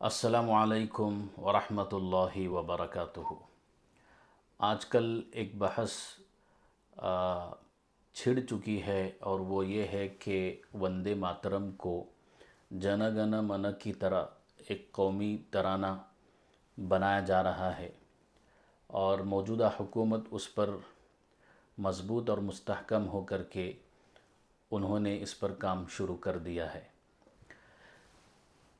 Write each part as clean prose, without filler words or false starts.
अस्सलामु अलैकुम वरहमतुल्लाहि वबरकातुहू। आजकल एक बहस छिड़ चुकी है और वो ये है कि वंदे मातरम को जन गण मन की तरह एक कौमी तराना बनाया जा रहा है और मौजूदा हुकूमत उस पर मज़बूत और मुस्तहकम हो कर के उन्होंने इस पर काम शुरू कर दिया है।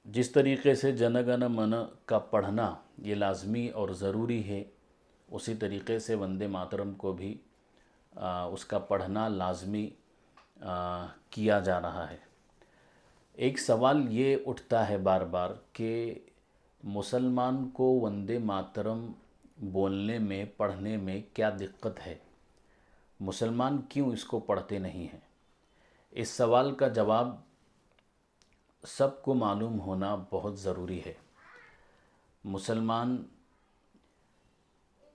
जिस तरीक़े से जन गण मन का पढ़ना ये लाज़मी और ज़रूरी है, उसी तरीक़े से वंदे मातरम को भी उसका पढ़ना लाज़मी किया जा रहा है। एक सवाल ये उठता है बार बार कि मुसलमान को वंदे मातरम बोलने में, पढ़ने में क्या दिक्कत है, मुसलमान क्यों इसको पढ़ते नहीं हैं। इस सवाल का जवाब सबको मालूम होना बहुत ज़रूरी है। मुसलमान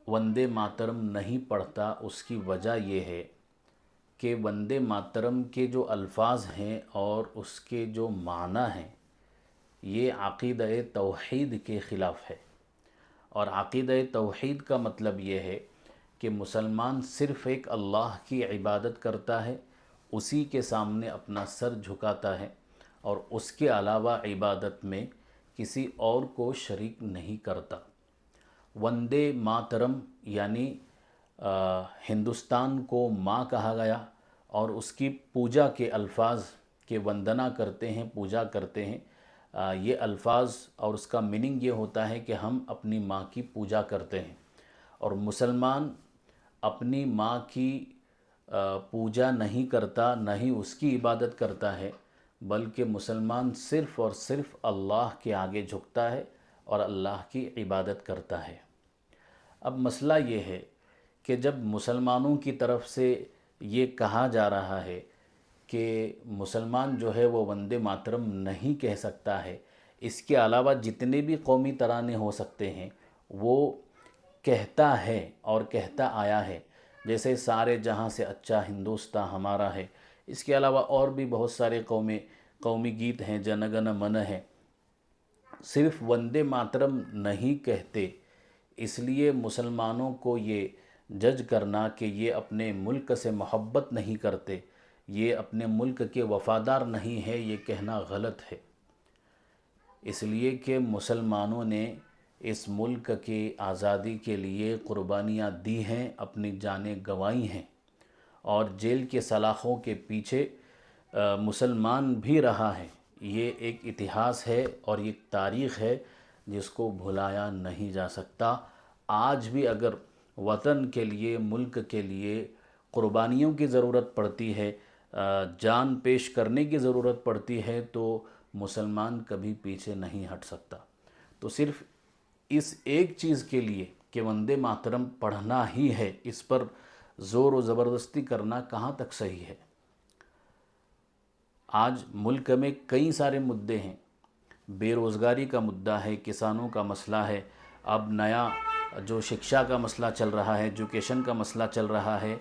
वंदे मातरम नहीं पढ़ता, उसकी वजह यह है कि वंदे मातरम के जो अल्फाज हैं और उसके जो माना हैं ये अक़ीदा तौहीद के ख़िलाफ़ है। और अक़ीदा तौहीद का मतलब ये है कि मुसलमान सिर्फ़ एक अल्लाह की इबादत करता है, उसी के सामने अपना सर झुकाता है और उसके अलावा इबादत में किसी और को शरीक नहीं करता। वंदे मातरम यानी हिंदुस्तान को माँ कहा गया और उसकी पूजा के अल्फाज के वंदना करते हैं, पूजा करते हैं। ये अल्फाज और उसका मीनिंग ये होता है कि हम अपनी माँ की पूजा करते हैं। और मुसलमान अपनी माँ की पूजा नहीं करता, न ही उसकी इबादत करता है, बल्कि मुसलमान सिर्फ़ और सिर्फ़ अल्लाह के आगे झुकता है और अल्लाह की इबादत करता है। अब मसला ये है कि जब मुसलमानों की तरफ से ये कहा जा रहा है कि मुसलमान जो है वो वंदे मातरम नहीं कह सकता है, इसके अलावा जितने भी कौमी तराने हो सकते हैं वो कहता है और कहता आया है। जैसे सारे जहां से अच्छा हिंदुस्तान हमारा है, इसके अलावा और भी बहुत सारे कौमी गीत हैं, जन गण मन है। सिर्फ वंदे मातरम नहीं कहते, इसलिए मुसलमानों को ये जज करना कि ये अपने मुल्क से मोहब्बत नहीं करते, ये अपने मुल्क के वफ़ादार नहीं है, ये कहना गलत है। इसलिए कि मुसलमानों ने इस मुल्क की आज़ादी के लिए क़ुरबानियाँ दी हैं, अपनी जानें गंवाई हैं और जेल के सलाख़ों के पीछे मुसलमान भी रहा है। ये एक इतिहास है और ये तारीख़ है जिसको भुलाया नहीं जा सकता। आज भी अगर वतन के लिए, मुल्क के लिए क़ुरबानियों की ज़रूरत पड़ती है, जान पेश करने की ज़रूरत पड़ती है, तो मुसलमान कभी पीछे नहीं हट सकता। तो सिर्फ़ इस एक चीज़ के लिए कि वंदे मातरम पढ़ना ही है, इस पर ज़ोर और ज़बरदस्ती करना कहाँ तक सही है। आज मुल्क में कई सारे मुद्दे हैं, बेरोज़गारी का मुद्दा है, किसानों का मसला है, अब नया जो शिक्षा का मसला चल रहा है, एजुकेशन का मसला चल रहा है।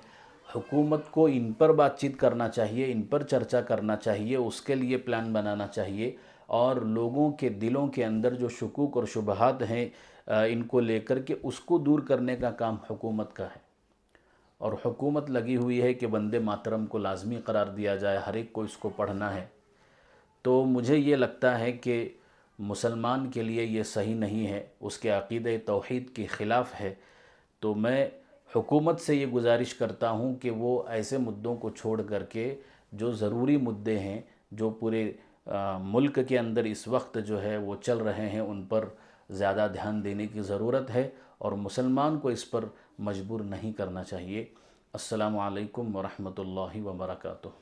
हुकूमत को इन पर बातचीत करना चाहिए, इन पर चर्चा करना चाहिए, उसके लिए प्लान बनाना चाहिए और लोगों के दिलों के अंदर जो शुकूक और शुबहात हैं इनको लेकर के उसको दूर करने का काम हुकूमत का है। और हुकूमत लगी हुई है कि वंदे मातरम को लाजमी करार दिया जाए, हर एक को इसको पढ़ना है। तो मुझे ये लगता है कि मुसलमान के लिए ये सही नहीं है, उसके अक़ीदे तौहीद के ख़िलाफ़ है। तो मैं हुकूमत से ये गुज़ारिश करता हूँ कि वो ऐसे मुद्दों को छोड़ करके जो ज़रूरी मुद्दे हैं, जो पूरे मुल्क के अंदर इस वक्त जो है वो चल रहे हैं, उन पर ज़्यादा ध्यान देने की ज़रूरत है और मुसलमान को इस पर मजबूर नहीं करना चाहिए। अस्सलामु अलैकुम वरहमतुल्लाहि वबरकातुहू।